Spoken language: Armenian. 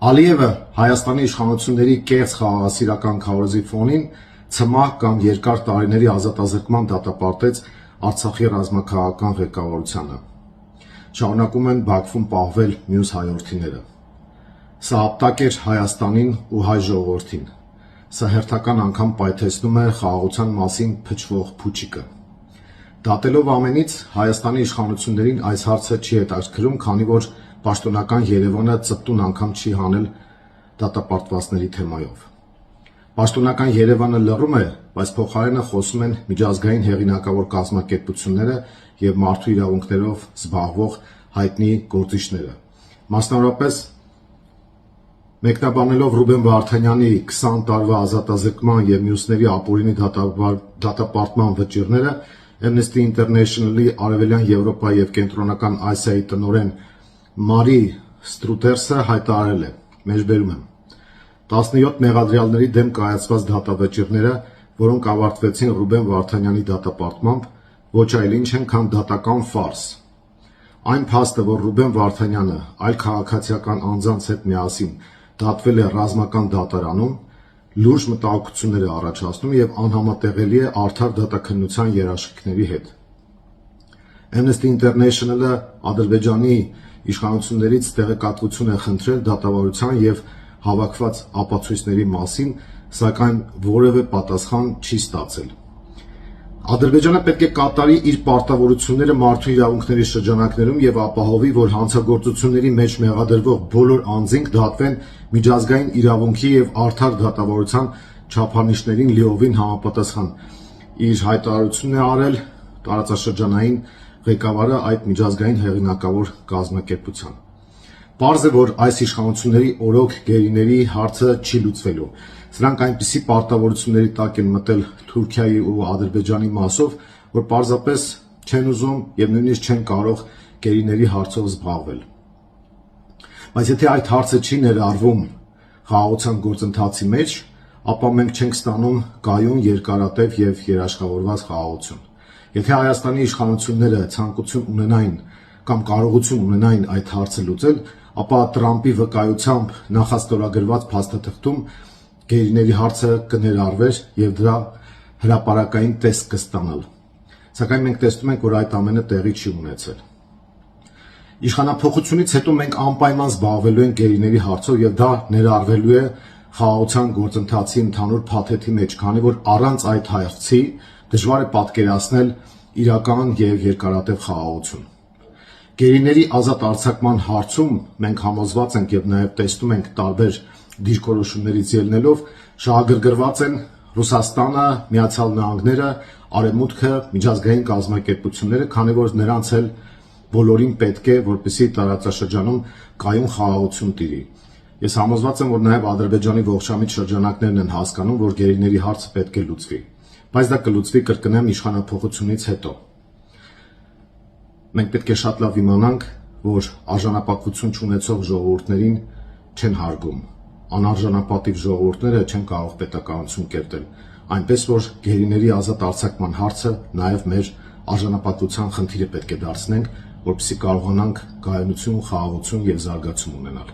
Ալիևը Հայաստանի իշխանությունների կեղծ խաղաղասիրական քարոզի ֆոնին ցմահ կամ երկար տարիների ազատազրկման դատապարտեց Արցախի ռազմաքաղաքական ղեկավարությանը։ Շարունակում են Բաքվում պահվել մյուս հայորդիները։ Սա ապտակ էր Հայաստանին ու հայ ժողովրդին։ Սա հերթական անգամ պայթեցնում է խաղաղության մասին փչվող փուչիկը։ Դատելով ամենից, Հայաստանի իշխանություններին այս հարցը չի հետաքրքրում, քանի որ պաշտոնական Երևանը ծպտուն անգամ չի հանել դատապարտվածների թեմայով։ Պաշտոնական Երևանը լռում է, բայց փոխարենը խոսում են միջազգային հեղինակավոր կազմակերպությունները եւ մարդու իրավունքներով զբաղվող հայտնի գործիչները։ Մասնավորապես, մեկնաբանելով Ռուբեն Վարդանյանի 20 տարվա ազատազրկման եւ մյուսների ապօրինի դատապարտման վճիռները, Amnesty International-ի Արևելյան Եվրոպայի եւ Կենտրոնական Ասիայի տնօրեն Մարի Ստրուտերսը հայտարարել է. Մեջբերում եմ. 17 մեղադրյալների դեմ կայացված դատավճիռները, որոնք ավարտվեցին Ռուբեն Վարդանյանի դատապարտմամբ, ոչ այլ ինչ են, քան դատական ֆարս։ Այն փաստը, որ Ռուբեն Վարդանյանը այլ քաղաքացիական անձանց հետ միասին դատվել է ռազմական դատարանում, լուրջ մտահոգություններ է առաջացնում եւ անհամատեղելի է արդար դատաքննության երաշխիքների հետ։ Amnesty International-ը Ադրբեջանի իշխանություններից տեղեկատվություն է խնդրել դատավարության եւ հավաքված ապացույցների մասին, սակայն որևէ պատասխան չի ստացել։ Ադրբեջանը պետք է կատարի իր պարտավորությունները մարդու իրավունքների շրջանակներում եւ ապահովի, որ հանցագործությունների մեջ մեղադրվող բոլոր անձինք դատվեն միջազգային իրավունքի եւ արդար դատավարության չափանիշներին լիովին համապատասխան։ Իր հայտարարությունն է արել տարածաշրջանային ղեկավարը այդ միջազգային հեղինակավոր կազմակերպության։ Պարզ է, որ այս իշխանությունների օրոք գերիների հարցը չի լուծվելու։ Սրանք այնպիսի պարտավորությունների տակ են մտել Թուրքիայի ու Ադրբեջանի մասով, որ պարզապես չեն ուզում եւ նույնիսկ չեն կարող գերիների հարցով զբաղվել։ Բայց եթե այդ հարցը չի ներառվում խաղաղության գործընթացի մեջ, ապա մենք չենք ստանում կայուն, երկարատև եւ երաշխավորված խաղաղություն։ Եթե Հայաստանի իշխանությունները ցանկություն ունենային կամ կարողություն ունենային այդ հարցը լուծել, ապա Տրամպի վկայությամբ նախաստորագրված փաստաթղթում գերիների հարցը կներառվեր եւ դրա հրապարակային տեսք կստանալ։ Սակայն մենք տեսնում ենք, որ այդ ամենը տեղի չի ունեցել։ Իշխանափոխությունից հետո մենք անպայման զբաղվելու ենք գերիների հարցով եւ դա ներառվելու է խաղաղության գործընթացի ընդհանուր փաթեթի մեջ, քանի որ առանց այդ հարցի դժվար է պատկերացնել իրական եւ երկարատև խաղաղություն։ Գերիների ազատ արձակման հարցում մենք համոզված ենք եւ նաեւ տեսնում ենք տարբեր դիրքորոշումներից ելնելով շահագրգռված են Ռուսաստանը, Միացյալ Նահանգները, Արևմուտքը, միջազգային կազմակերպությունները, քանի որ նրանց էլ բոլորին պետք է, որպեսզի տարածաշրջանում կայուն խաղաղություն տիրի։ Ես համոզված եմ, որ նաեւ Ադրբեջանի ողջամիտ շրջանակներն են հասկանում, որ գերիների հարցը պետք է լուծվի, բայց դա կլուծվի, կրկնեմ, իշխանափոխությունից հետո։ Մենք պետք է շատ լավ իմանանք, որ արժանապատվություն չունեցող ժողովուրդներին չեն հարգում, անարժանապատիվ ժողովուրդները չեն կարող պետականություն կերտել, այնպես որ գերիների ազատ արձակման հարցը նաեւ մեր արժանապատվության խնդիրը պետք է դարձնենք, որպեսզի կարողանանք կայունություն, խաղաղություն եւ զարգացում ունենալ։